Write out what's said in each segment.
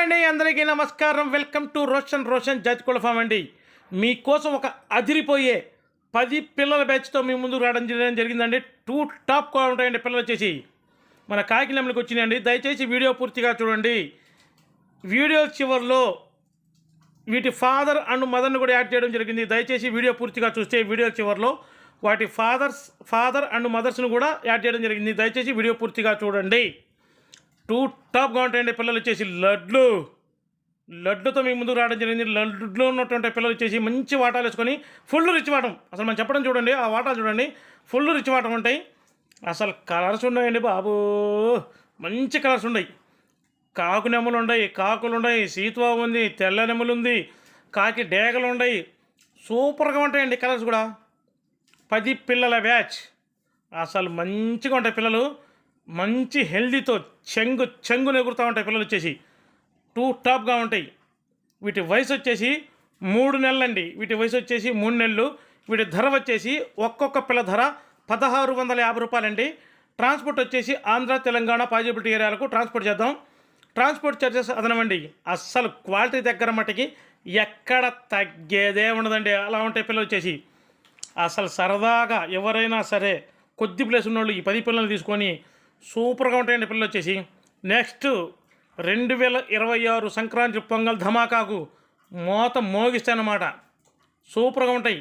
అండి, అందరికీ నమస్కారం. వెల్కమ్ టు రోషన్ జాజికోళ్ళ ఫామ్ అండి. మీకోసం ఒక అదిరిపోయే 10 పిల్లల బ్యాచ్తో మీ ముందుకు రావడం జరిగిందండి. 2 టాప్గా ఉంటాయండి పిల్లలు వచ్చేసి. మన కాకినెమ్మలకి వచ్చినాయండి. దయచేసి వీడియో పూర్తిగా చూడండి. వీడియో చివరిలో వీటి ఫాదర్ అండ్ మదర్ని కూడా యాడ్ చేయడం జరిగింది. దయచేసి వీడియో పూర్తిగా చూస్తే వీడియో చివరిలో వాటి ఫాదర్ అండ్ మదర్స్ని కూడా యాడ్ చేయడం జరిగింది. దయచేసి వీడియో పూర్తిగా చూడండి. 2 టాప్గా ఉంటాయండి పిల్లలు వచ్చేసి. లడ్డుతో మీ ముందుకు రావడం జరిగింది. లడ్డులో ఉన్నటువంటి పిల్లలు వచ్చేసి మంచి వాటాలు వేసుకొని ఫుల్ రిచ్ వాటం. అసలు మనం చెప్పడం చూడండి, ఆ వాటాలు చూడండి, ఫుల్ రిచ్ వాటం ఉంటాయి. అసలు కలర్స్ ఉన్నాయండి బాబు, మంచి కలర్స్ ఉన్నాయి. కాకు నెమ్మలు ఉన్నాయి, కాకులు ఉన్నాయి, సీతువా ఉంది, తెల్ల నెమ్మలు ఉంది, కాకి డేగలు ఉన్నాయి. సూపర్గా ఉంటాయండి కలర్స్ కూడా. 10 పిల్లల బ్యాచ్. అసలు మంచిగా ఉంటాయి పిల్లలు. మంచి హెల్దీతో చెంగును ఎగురుతూ ఉంటాయి పిల్లలు వచ్చేసి. 2 టాప్గా ఉంటాయి. వీటి వయసు వచ్చేసి 3 నెలలండి. వీటి వయసు వచ్చేసి 3 నెలలు. వీటి ధర వచ్చేసి ఒక్కొక్క పిల్ల ధర 1650 రూపాయలండి. ట్రాన్స్పోర్ట్ వచ్చేసి ఆంధ్ర, తెలంగాణ పాజిబిలిటీ ఏరియాలకు ట్రాన్స్పోర్ట్ చేద్దాం. ట్రాన్స్పోర్ట్ ఛార్జెస్ అదనమండి. అస్సలు క్వాలిటీ దగ్గర మట్టుకి ఎక్కడ తగ్గేదే ఉండదండి. అలా ఉంటాయి పిల్లలు వచ్చేసి. అసలు సరదాగా ఎవరైనా సరే కొద్ది ప్లేస్ ఉన్నోళ్ళు ఈ 10 పిల్లలు తీసుకొని సూపర్గా ఉంటాయండి పిల్లలు వచ్చేసి. నెక్స్ట్ 2026 సంక్రాంతి పొంగల్ ధమాకాకు మోత మోగిస్తాయన్నమాట. సూపర్గా ఉంటాయి.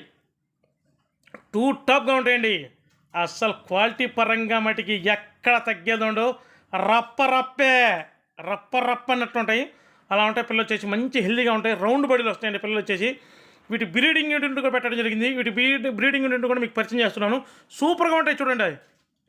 2 టాప్గా ఉంటాయండి. అస్సలు క్వాలిటీ పరంగా మటుకి ఎక్కడ తగ్గేదుండో. రప్ప అన్నట్టు ఉంటాయి. అలా ఉంటాయి పిల్లలు వచ్చేసి. మంచి హెల్దీగా ఉంటాయి. రౌండ్ బాడీలు వస్తాయండి పిల్లలు వచ్చేసి. వీటి బ్రీడింగ్ యూనిట్ కూడా పెట్టడం జరిగింది. వీటి బ్రీడింగ్ యూనిట్ కూడా మీకు పరిచయం చేస్తున్నాను. సూపర్గా ఉంటాయి చూడండి.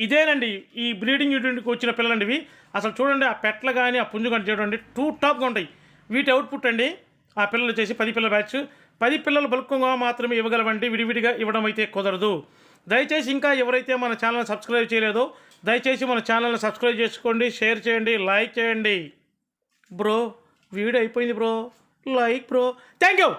ఇదేనండి ఈ బ్రీడింగ్ యూనిట్కి వచ్చిన పిల్లలండి ఇవి. అసలు చూడండి, ఆ పెట్టలు కానీ ఆ పుంజు కానీ చూడండి 2 టాప్గా ఉంటాయి. వీటి అవుట్పుట్ అండి ఆ పిల్లలు వచ్చేసి 10 పిల్లల బ్యాచ్. 10 పిల్లలు బల్క్గా మాత్రమే ఇవ్వగలవండి, విడివిడిగా ఇవ్వడం అయితే కుదరదు. దయచేసి ఇంకా ఎవరైతే మన ఛానల్ని సబ్స్క్రైబ్ చేయలేదో దయచేసి మన ఛానల్ని సబ్స్క్రైబ్ చేసుకోండి, షేర్ చేయండి, లైక్ చేయండి. బ్రో వీడియో అయిపోయింది bro, like bro. Thank you.